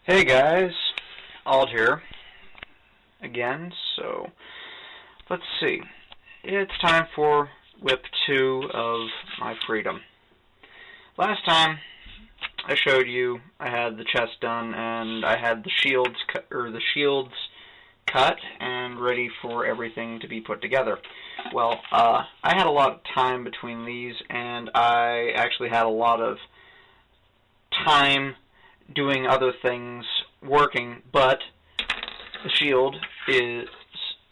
Hey guys, Ald here again. So let's see. It's time for WIP 2 of my freedom. Last time I showed you I had the chest done and I had the shields cut and ready for everything to be put together. Well, I had a lot of time between these, and I actually had a lot of time doing other things working, but the shield is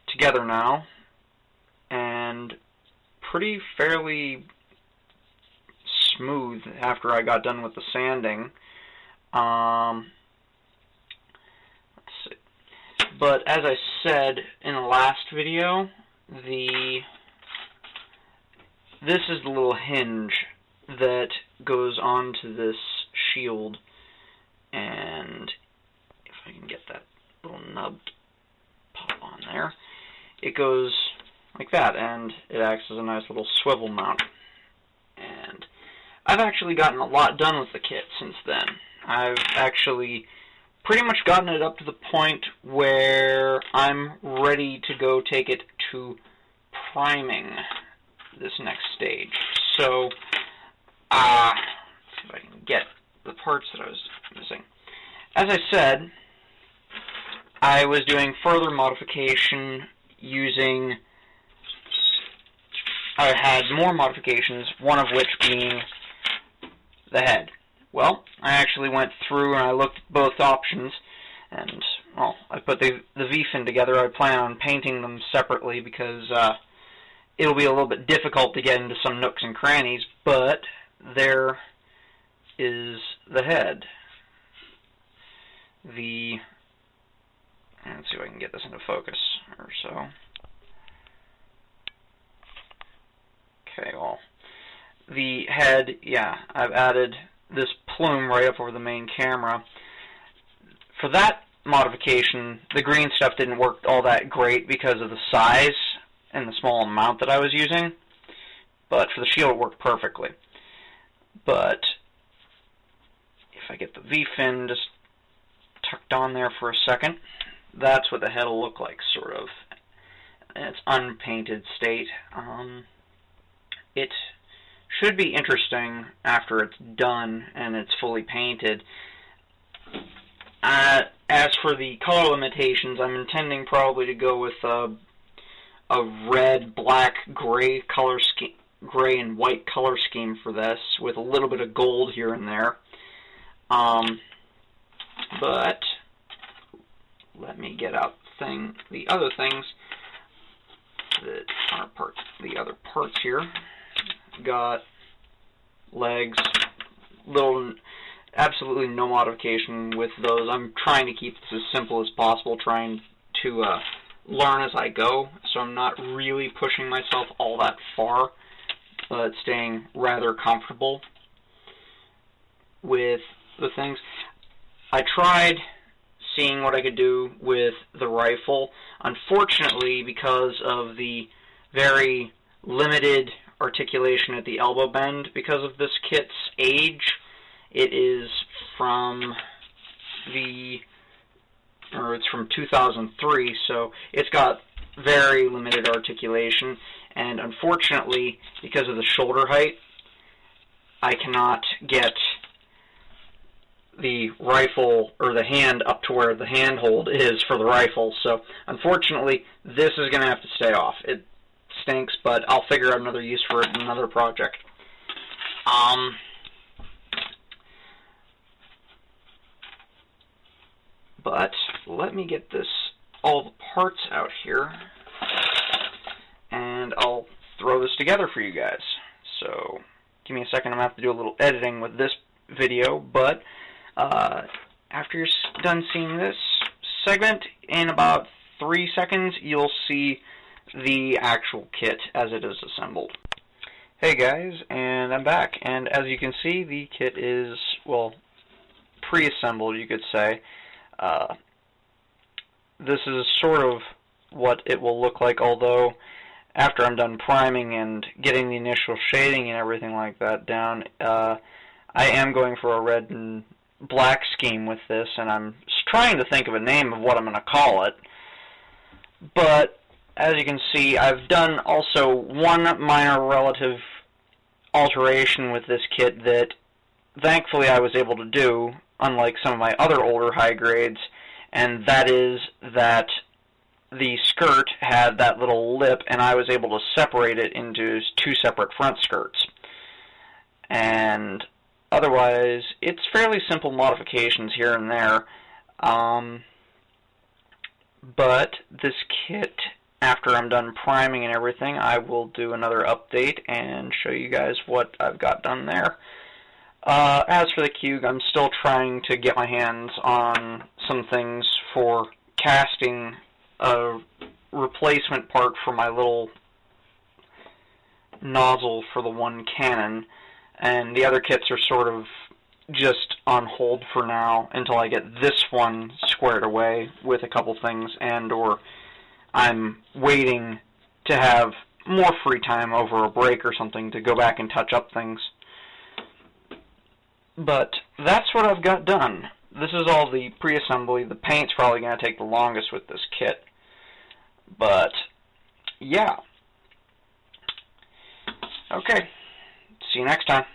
together now and pretty fairly smooth after I got done with the sanding. Let's see. But as I said in the last video, this is the little hinge that goes onto this shield, and if I can get that little nub to pop on there, it goes like that, and it acts as a nice little swivel mount. And I've actually gotten a lot done with the kit since then. I've actually pretty much gotten it up to the point where I'm ready to go take it to priming this next stage. So, let's see if I can get the parts that I was missing. As I said, I was doing further modification using, I had more modifications, one of which being the head. Well, I actually went through and I looked at both options, and, well, I put the V-fin together. I plan on painting them separately because it'll be a little bit difficult to get into some nooks and crannies, but there is the head. Let's see if I can get this into focus or so. Okay, well, the head, yeah, I've added this plume right up over the main camera. For that modification, the green stuff didn't work all that great because of the size and the small amount that I was using, but for the shield it worked perfectly. But if I get the V-fin just tucked on there for a second, that's what the head will look like, sort of, in its unpainted state. It should be interesting after it's done and it's fully painted. As for the color limitations, I'm intending probably to go with a red, black, gray color scheme, gray and white color scheme for this, with a little bit of gold here and there. But let me get out the other things that are the other parts here. Got legs, absolutely no modification with those. I'm trying to keep this as simple as possible, trying to learn as I go, so I'm not really pushing myself all that far, but staying rather comfortable with the things. I tried seeing what I could do with the rifle. Unfortunately, because of the very limited articulation at the elbow bend, because of this kit's age, it is from it's from 2003, so it's got very limited articulation, and unfortunately, because of the shoulder height, I cannot get the rifle or the hand up to where the handhold is for the rifle. So unfortunately, this is going to have to stay off. It stinks, but I'll figure out another use for it in another project. But let me get all the parts out here, and I'll throw this together for you guys. So give me a second. I'm going to have to do a little editing with this video, but after you're done seeing this segment, in about 3 seconds, you'll see the actual kit as it is assembled. Hey guys, and I'm back, and as you can see, the kit is, well, pre-assembled, you could say. This is sort of what it will look like, although after I'm done priming and getting the initial shading and everything like that down, I am going for a red and black scheme with this, and I'm trying to think of a name of what I'm going to call it. But as you can see, I've done also one minor relative alteration with this kit that thankfully I was able to do, unlike some of my other older high grades, and that is that the skirt had that little lip, and I was able to separate it into two separate front skirts. And otherwise, it's fairly simple modifications here and there. But this kit, after I'm done priming and everything, I will do another update and show you guys what I've got done there. As for the Cube, I'm still trying to get my hands on some things for casting a replacement part for my little nozzle for the one cannon, and the other kits are sort of just on hold for now until I get this one squared away with a couple things, and or I'm waiting to have more free time over a break or something to go back and touch up things. But that's what I've got done. This is all the pre-assembly. The paint's probably going to take the longest with this kit. But, yeah. Okay. See you next time.